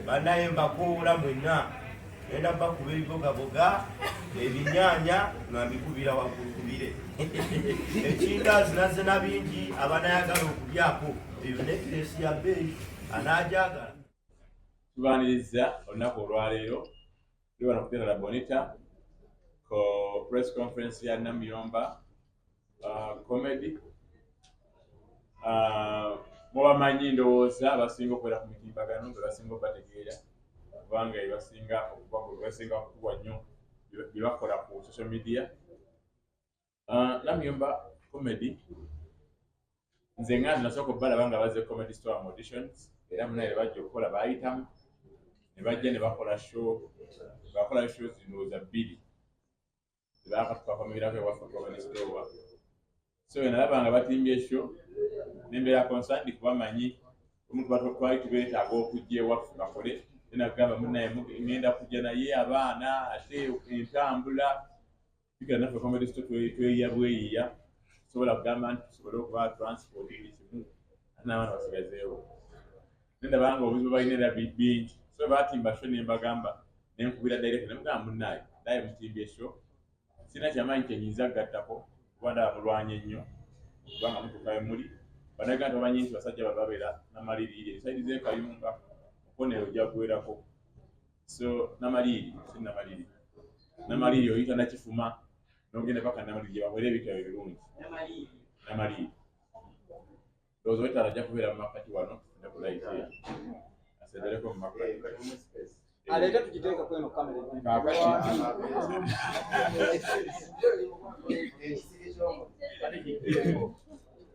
bannayemba Kuwuira mwenna enda bakuba ebibogaboga ebinyaanya nga mbikubira wakulukubire ekindazi nazze na bingi abanayagala okubyako eyo nekiresi ya bbeeyi anaajagala. Tubaniriza olunaku olwaleero tuli wano kuteera LABONITA ko press conference ya NAMUYOMBA comedy. Mubamanyi ndowooza abasinga okubeera ku mitimbagano nga basinga okubategeera kubanga basinga okukuba nnyo bye bakola ku social media. NAMUYOMBA comedy nze nga nasooka okubalaba nga bazze comedy store mu auditions era munaye bajja okukola baayitamu ne bajja ne bakola show zino za 2 zebaakatukakomerako ewaffe comedy store. So nalaba nga batimbye show nembeera concerned kubamanyi omuntu twali tubeetaaga okujja ewaffe bakole nagamba munaye ngenda kujja naye abaana ate entambula figura naffe comedy store tweyiya bweyiya sobola kugamba nti tusobole okuba transport kimu n'abaana basigazeewo nendabanga obuzibu balina era bingi so batimba show nembagamba nenkubira direct nemugamba munaye naye mutimbye show sina kyamaanyi kyenyinza gattako kuba ndaba mulwanya ennyo kubanga mutukayo muli bannayuganda bamanyi nti basajja babeera namaliriiri ebisaidi z'ekayunga okonero ojja kuwerako. So namaliri si namaliri oyita nakifuma nogenda paka namaliri gye bakola ebitabo ebirungi namaliri ndowooza wetala ajja kubeera mu makati wano ndakulayitea asendereko mu makati aleta tujiteeka kweno kamera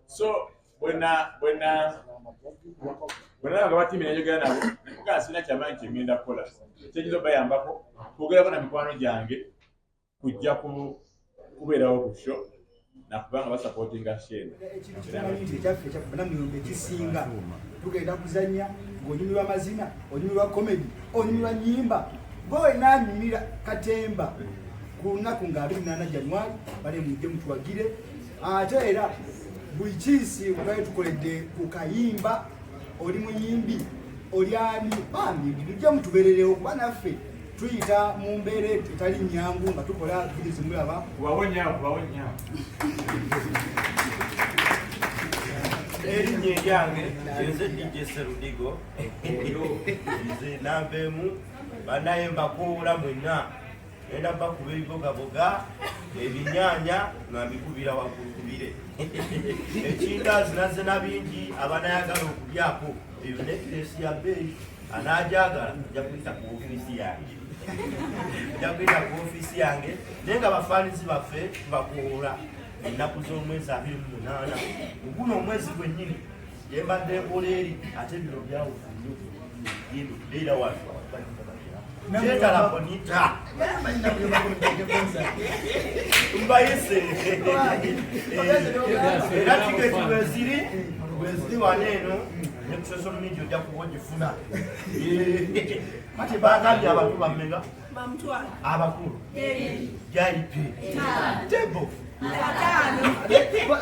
so bwena batimbi nenjogera nabo nemugaa sina kyamaanyi kyengenda kukola kyekiza bayambako kwogerako na mikwano gyange kujja kubeerawo ku show nakubanga basupportinga shene ekyaffe NAMUYOMBA ekisinga tugenda kuzanya ng'onyumirwa mazina onyumirwa comedy onyumirwa nyimba boena anyumira katemba ku lunaku nga 24 January bale mujje mutuwagire ate era buli kiisi bwe tukoledde ku kayimba oli muyimbi oli ani bambi mujje mutubeererewo kuba naffe tuyita mu mbeera etali nnyangu nga tukola video zimulaba kubawo nyawo erinnya eryange nze DJ Sserudigo nze naveemu bannayemba Kuwuira mwenna enda bakuba ebibogaboga ebinyaanya nga mbikubira wakulukubire ekindazi nazze na bingi abanayagala okubyako eyo nekiresi ya bbeeyi anaajagala nja kuyita ku ofiisi yange naye nga bafaanizi baffe tubakuwula ennaku z'omwezi 28 guno omwezi gwennyini yembadde nkola eri ate bino byawufu nnyo Yiino leera watu Teeta LABONITA mbayise era tiketi weziri wano eno ne ku social media ojja kuba ogifuna ate bagambye abantu bammega abakulu jaipe tebo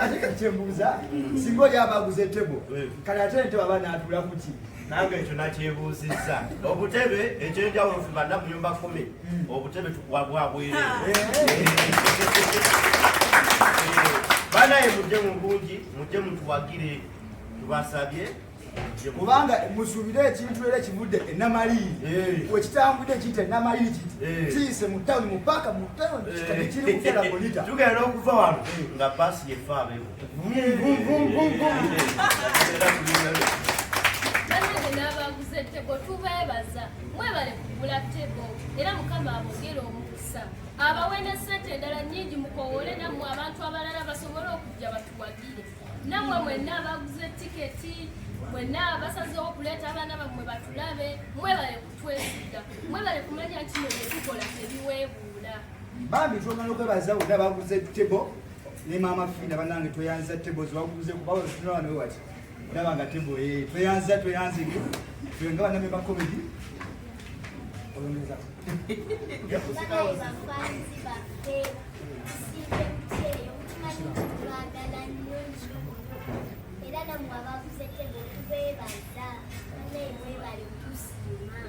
ate kakyembuuza singa oli abaguze tebo kale ate ente baba naatula kuki nange ekyo nakyebuuzizza obutebe ekyenjawulo ffe bannamuyomba comedy obutebe tukuwa bwabwere banaye mujje mu bungi mujje mutuwagire tubasabye kubanga musuubire ekintu era kivudde enamaliri wekitambudde ekiyita enamaliri kiyise mu tawuni mu Ppaka mu tawuni kiri kufa LABONITA tugenda okuva wano nga baasi yefe abeewo n'abaguze tebo tubeebaza mwebale kugula tebo era Mukama abogere omukisa abawe ne ssente endala nnyingi mukowole nammwe abantu abalala basobole okujja batuwagire nammwe mwenna abaguze tiketi mwenna basazeewo okuleeta abaana bammwe batulabe mwebale kutwesiga mwebale kumanya nti mwe tukola tebiweebuula bambi twagala okwebaza wonna baguze tebo ne maama Fina bannange tweyanza tebo zibaguze kubawo tunawano wati ndaba nga tebo tweyanza nga bannamemba comedy olondeza era namwe abaguze tebo tubeebaza naye mwebale kutusiima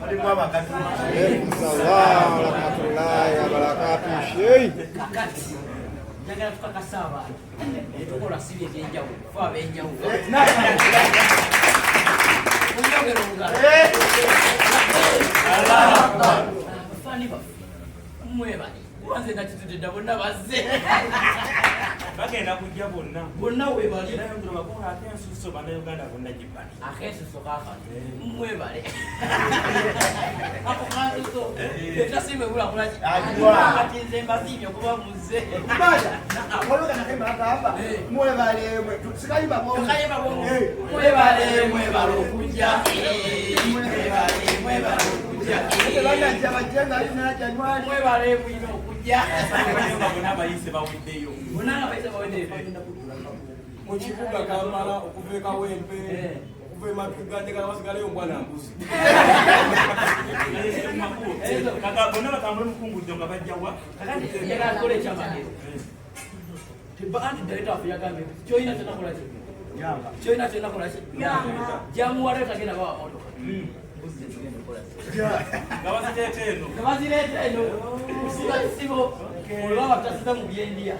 Mulimu abakatu. Salamu rahmatullahi wa barakatuh. Kakati. Njagala tukakasa abantu. Tukola sibi ebyenjawulo. Ffe ab'enjawulo. Munyogera olugalo. Abafaani baffe. Mwebale. Wanze nakitudde bonna bazze. Bagenda kujja bonna. Bonna weebale. Nayongera bakola ate ensuso Bannayuganda bonna gibbali. Akensuso kaakati. Mwebale. Ako kansuso. Etasiime bulamulaki. Kati nze mbasiimye okuba muzze. Baja, waliwo nakemba agamba mwebale sikayimba bwo. Tukayimba bwo. Mwebale okujja. Mwebale okujja. Bagajja bajjenga alina Januari. Mwebale bwino okujja. Bannayuganda bonna abayise baweddeyo. Bonna abayise baweddeyo. Mu kibuga Kampala okuva e Kawempe okuva e Makiga njagala basigaleyo mbwana mbuzi. Kaka bonna batambule mukungujjo nga bajjawa. Kakati njagala akole ekyamagero. Anti director waffe yagambye kyolina kyonna kola ki? Kyolina kyonna kola ki? Jamuwala tagenda bawa motoka. Nga bazireeta eno kusiba kisibo olwa batasiza mu byendiya.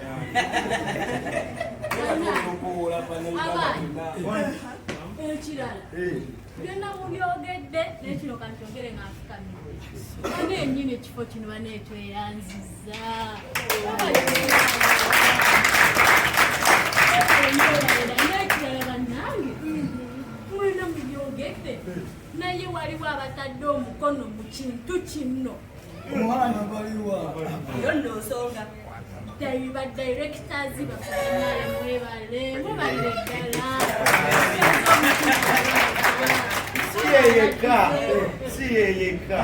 Ekirala byonna mubyogedde n'ekino kankyogere ng'afukamire ane ennyini ekifo kino baneetweyanziza n'ekirala bannange mwena mubyogedde naye waliwo abatadde omukono mu kintu kino Omwana baliwa. yo nno nsonga badirectors bafanaye mwebale ddala Si yeyeka.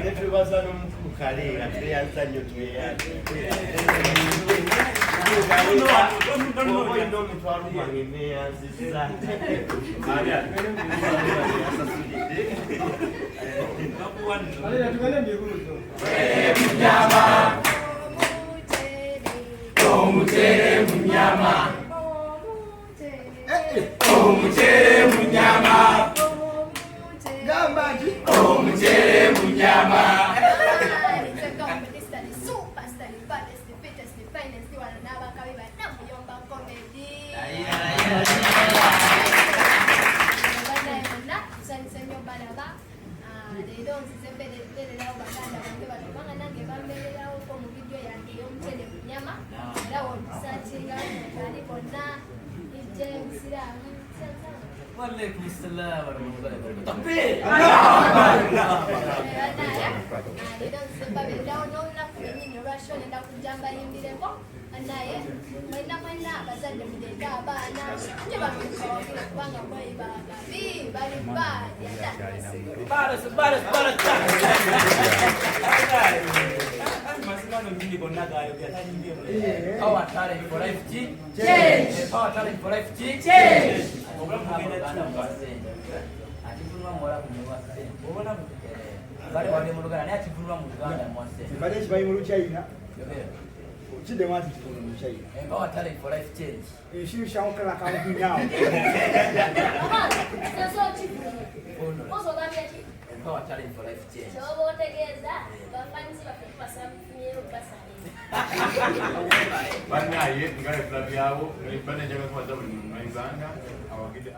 Netwebaza n'omukulu kale atweyanza nnyo tweyanze. Olina omutwalo gwange neyanzizza. Omutere mu nnyama. Omutere mu nnyama. Gamba nti Omutere mu nnyama. Waalaikum assalam warahmatullahi Power talent for life change. Power talent for life change. Bali wali mu Luganda naye akivulwa mu Uganda mwase. bali ekibayi mu Luchina kidde mwati kikono mu China. Power talent for life change. Enshiru shankala kamunyao. Power talent for life change. Bannaye ngale club yabo banne jaga kubaza buli Uganda awagide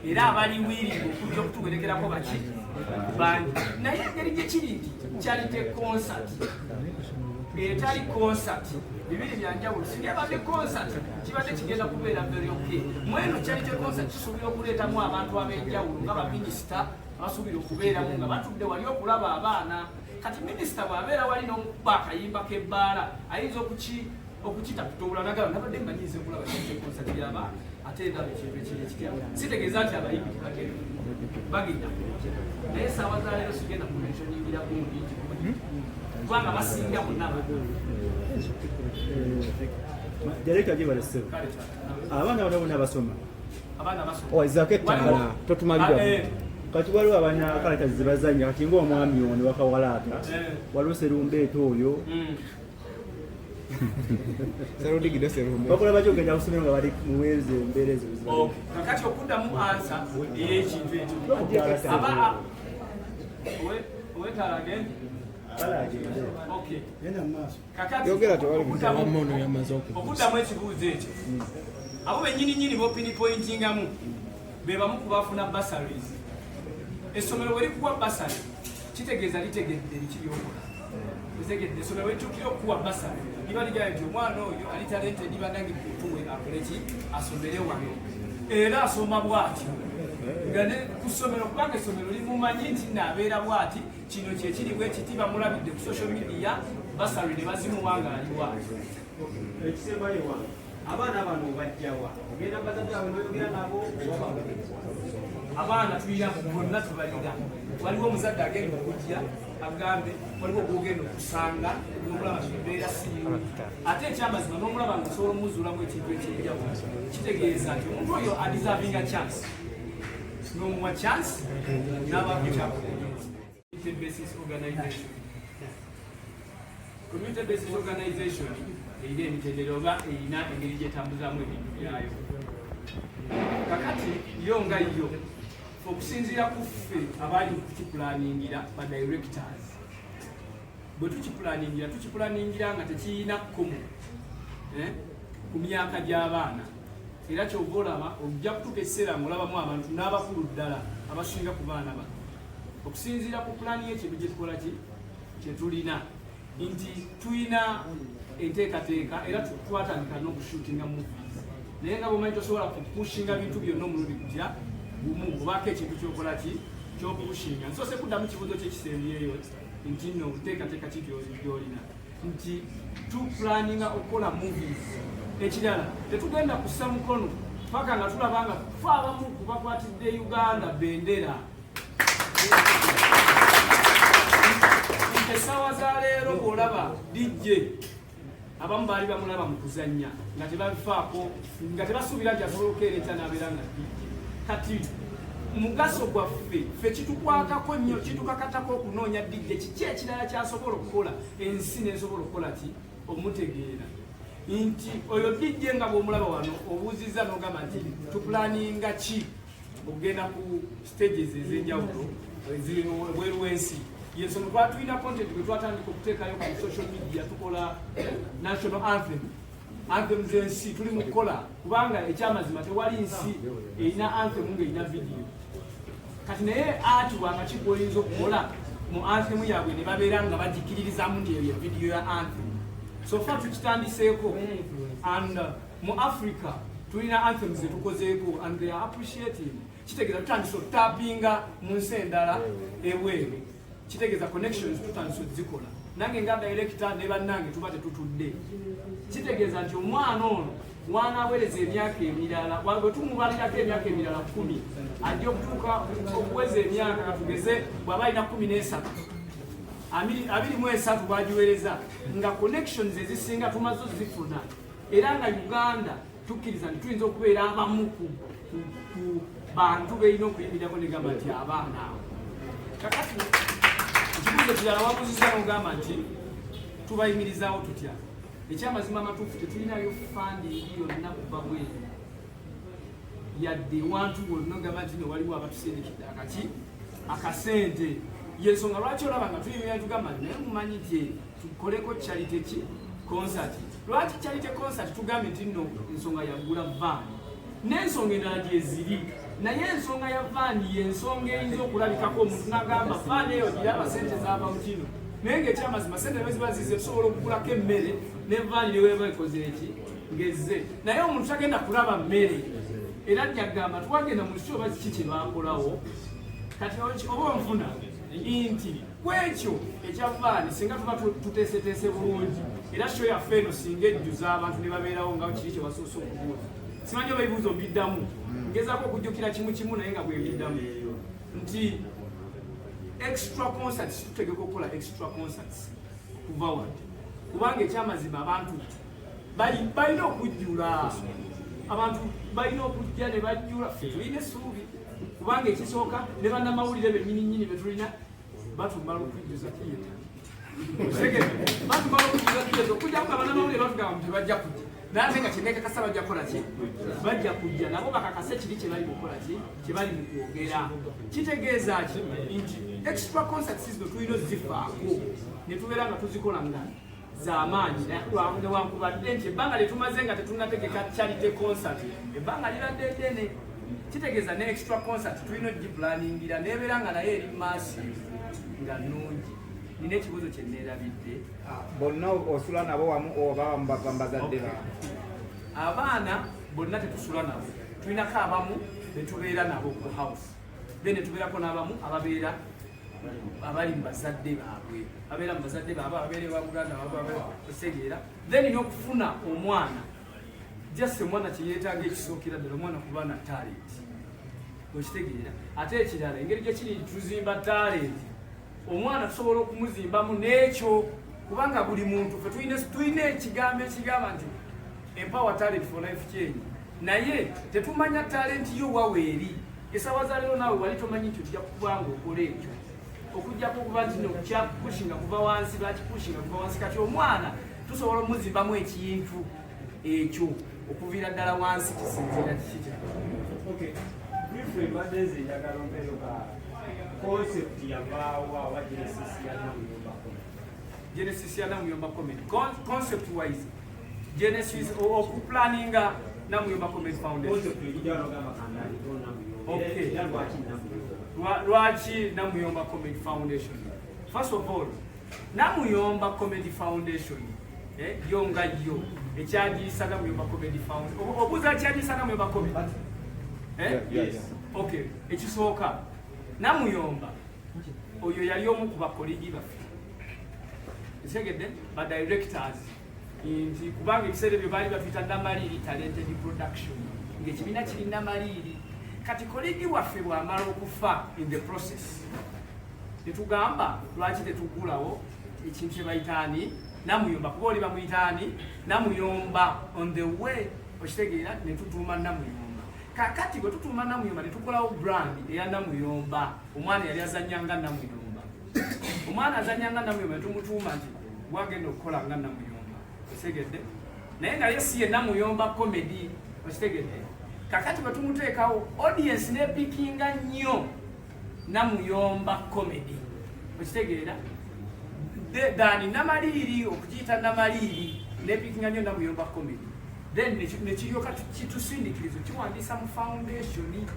era abaliwirivu okujja okutuwerekerako baki bangi naye engeri gye kiri nti kyalite concert etali concert bibiri byanjawulo singa badde concert kibadde kigenda kubeera very okay mweno kyalite concert kisuubira okuleetamu abantu ab'enjawulo nga baminisita basuubira okubeeramu nga batudde wali okulaba abaana kati minisita bw'abeera wali n'omukuba akayimba k'ebbaala ayinza okukita kutobola nagaba nabadde mbanyize okulaba kyalite concert y'abaana ate ndaba ekintu ekirala sitegeeza nti abayimbi bagenda naye essaawa za leero sigenda kumenshonyingiraku mubingi kubanga basinga bonna Director Jibale Sseru. Abaana bano bonna basoma. abaana basoma Owaizako ettambala totumalira. Kati waliwo abaana kalatazi ze bazannya kati ng'omwami ono wakawalaata waliwo Sserumbeeta oyo Sserudigo Sserudigo. Bakola batyo ogenda kusomera nga bali muweereza embeera ezo. Kakati okuddamu ansa ey'ekintu ekyo. Owetala agenda? Okay. Kakati okuddamu ekibuuzo ekyo. Abo bennyini b'opinipointingamu be bamu ku bafuna bursaries. Essomero bwe likuwa bursary kitegeeza litegedde likiryokola. Essomero bwe lituukira okuwa bursary liba ligamba nti omwana oyo ali talented banange kutuwe akole ki asomere wano era asoma bw'ati nga ne ku ssomero kubanga essomero limumanyi nti naabeera bw'ati kino kyekiri bwe kiti bamulabidde ku social media bursary ne bazimuwa ng'ali bw'ati. Ekisembayo wange abaana bano bajjawa ogenda bazadde abe noyogera nabo abaana tulina bonna tubalira waliwo omuzadde agenda okujja agambe waliwo gwogenda okusanga nomulaba embeera siyiwe ate ekyamazima nomulaba nga osobola omuzuulamu ekintu ekyenjawulo kitegeeza nti omuntu oyo adeservinga chance n'omuwa chance n'abaku community basis organization erina emitendera oba erina engeri gyetambuzaamu ebintu byayo. Kakati yo nga yo okusinziira ku ffe abali tukipulaningira ba directors bwe tukipulaningira nga tekiyina kkomo ku myaka gy'abaana era kyova olaba ojja kutuuka ekiseera ng'olabamu abantu n'abakulu ddala abasinga ku baana bano okusinziira ku pulaani y'ekintu gye tukola ki kye tulina nti tulina enteekateeka era twatandika n'okushuutinga movies naye nga bwomanyi tosobola kupushinga bintu byonna omulundi kutya gumu obaako ekintu kyokola ki kyopushinga nsose kuddamu kibuuzo kyekisembyeyo nti no nteekateeka ki gyolina nti tupulaninga okukola movies. Ekirala tetugenda kussa mukono paka nga tulabanga fe abamu kubakwatidde Uganda bendera essaawa za leero bw'olaba DJ abamu baali bamulaba mu kuzannya nga tebabifaako nga tebasuubira nti asobola okukeereeta n'abeera nga DJ. Kati mugaso gwaffe ffe kitukwatako nnyo kitukakatako okunoonya DJ kiki ekirala kyasobola okukola ensi nesobola okukola ki omutegeera nti oyo DJ nga bw'omulaba wano obuuzizza n'ogamba nti tupulaninga ki okugenda ku stages ez'enjawulo bweru w'ensi. Yensonga lwaki tulina content bwe twatandika okuteekayo ku social media tukola national anthem z'ensi tuli mu kukola kubanga ekyamazima tewali nsi erina anthem ng'erina video. Kati naye ati wanga ki gw'oyinza okukola mu anthem yaabwe ne babeera nga bagikiririzamu nti eyo video ya anthem. So far tukitandiseeko and mu Africa tulina anthems zetukozeeko and they are appreciating. Kitegeeza tutandise okutapinga mu nsi endala ebweru. Kitegeeza connections tutandise zikola nange nga director ne bannange tuba tetutudde. Kitegeeza nti omwana ono wanaweereza emyaka emirala bwe tumubalirako emyaka emirala 10 ajja okutuuka okuweza emyaka katugeze bw'aba alina 13 23 bwagiweereza nga connections ezisinga tumaze zifuna era nga Uganda tukkiriza nti tuyinza okubeera abamu ku bantu beerina okuyimirako ne gamba nti abaana abo. Kakati ekibuuzo kirala wabuuzizza n'ogamba nti tubayimirizaawo tutya. Ekyamazima amatuufu tetulinayo fandi yonna kuva bweru yadde wantu wonna ogamba nti waliwo abatusindikidde akasente. Yensonga lwaki olaba nga tuyimira tugamba naye mumanyi nti tukoleko charity ki concert. Lwaki charity concert tugambe nti nno ensonga yagula vaani n'ensonga endala gyeziri naye ensonga ya vaani yensonga eyinza okulabikako omuntu n'agamba vaani eyo giraba sente z'aba mu kino naye ng'ekyamazima sente ne ziba zize tusobola okugulako emmere ne vaani neweeba ekoze eki ngezze naye omuntu tagenda kulaba mmere era jjagamba twagenda mu kiki oba kiki kye baakolawo kati oba onfuna nti kwekyo ekyavaani singa tuba tuteeseteese bulungi era sho yaffe eno singa ejjuza abantu ne babeerawo nga kiri kye basoose okubuuza simanyi oba ebibuuzo mbiddamu ngezaako okujjukira kimu naye nga bwe mbiddamu nti extra concerts tutegeka okukola extra concerts kuva wadde kubanga ekyamazima abantu balina okujjula abantu balina okujja ne bajjula ffe tulina essuubi kubanga ekisooka ne bannamawulire bennyini nnyini be tulina batumala okujjuza kiyita batumala okujuza tugezo okujja kugamba n'amawulire batugamba nti bajja kujja naye nga kyennekakasa bajja kukola ki bajja kujja nabo bakakase kiri kye bali mukola ki kye bali mu kwogera kitegeeza ki nti extra concerts zino tulina zifaako ne tubeera nga tuzikola nga z'amaanyi newankubadde nti ebbanga lye tumaze nga tetunnategeka charity concert ebbanga libadde ddene kitegeeza ne extra concert tulina ogipulaningira nebeera nga naye eri maaso nga nnungi nina ekibuuzo kye neerabidde bonna osula nabo wamu oba mbazadde abaana bonna tetusula nabo tulinako abamu betubeera nabo ku house then netubeerako n'abamu ababeera abali mu bazadde baabwe abeera mu bazadde baabwe ababeera ewa Buganda osegeera then n'okufuna omwana just omwana kyeyeetaaga ekisookera ddala omwana kuba na talent okitegeera ate ekirala engeri gye kiri tuzimba talent omwana tusobola okumuzimbamu n'ekyo kubanga buli muntu fe tulina ekigambo ekigamba nti empower talent for life change naye tetumanya talent yo waweeri esawa za leero naawe wali tomanyi nti ojja kubanga okola ekyo okujjako okuba nti nokyakushinga kuva wansi bakipushinga kuva wansi kati omwana tusobola omuzimbamu ekintu ekyo okuviira ddala wansi kisinziira kikikya concept yavaawa wa Genesis ya Namuyomba Comedy. Concept wise, Genesis okuplaninga Namuyomba Comedy Foundation. Okay. Lwaki Namuyomba Comedy Foundation. First of all, Namuyomba Comedy Foundation yonga yo ekyagiyisa Namuyomba Comedy Foundation. Obuuza kyagiyisa Namuyomba Comedy. Yes. Okay. Ekisooka Namuyomba oyo yali omu ku bakolegi baffe esegedde ba directors nti kubanga ebiseera ebyo baali batuyita Namaliiri talented production ng'ekibiina kiri Namaliiri kati kolegi waffe bw'amala okufa in the process tetugamba lwaki tetugulawo ekintu kye bayitaani Namuyomba kuba oli bamuyitaani Namuyomba on the way okitegeera ne tutuuma Namuyomba kakati bwe tutuuma Namuyomba ne tukolawo brand eya Namuyomba omwana yali azannyanga Namuyomba omwana azannyanga Namuyomba ne tumutuuma nti wagenda okukola nga Namuyomba osegedde naye nga yesi ye Namuyomba comedy okitegedde kakati bwe tumuteekawo audience nepikinga nnyo Namuyomba comedy okitegeera dani Namaliiri okugiyita Namaliiri nepikinga nnyo Namuyomba comedy then nekiryoka kitusindikirizo kiwandiisa mu foundation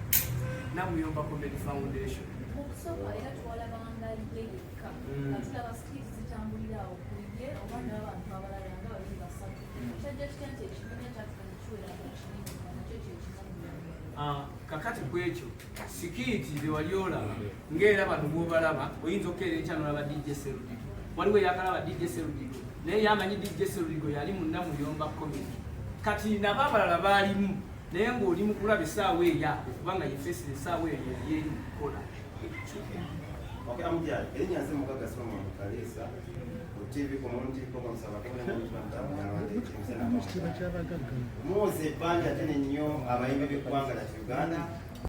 Namuyomba Comedy Foundation. Okusooka era twalabanga yeka katulaba skills zitambulira awo kuye oba n'abantu abalala nga babiri basatu kyajja kitya nti ekibiina kyatukankiwera ekirimi nakyo kyekimu kakati kwekyo sikiiti ze wali olaba ng'era bano bw'obalaba oyinza okukeera enkya n'olaba DJ Sserudigo waliwo eyakalaba DJ Sserudigo naye yamanyi DJ Sserudigo yali mu Namuyomba Comedy kati nabo abalala baalimu naye ng'oli mu kulaba essaawa eyo kubanga yefeesera essaawa eyo yeri kukola amujyali erinnya nze Mugaga Solomon Kaleesa ku TV community program Muze ebbanja ate nnyo abayimbi b'eggwanga lya Uganda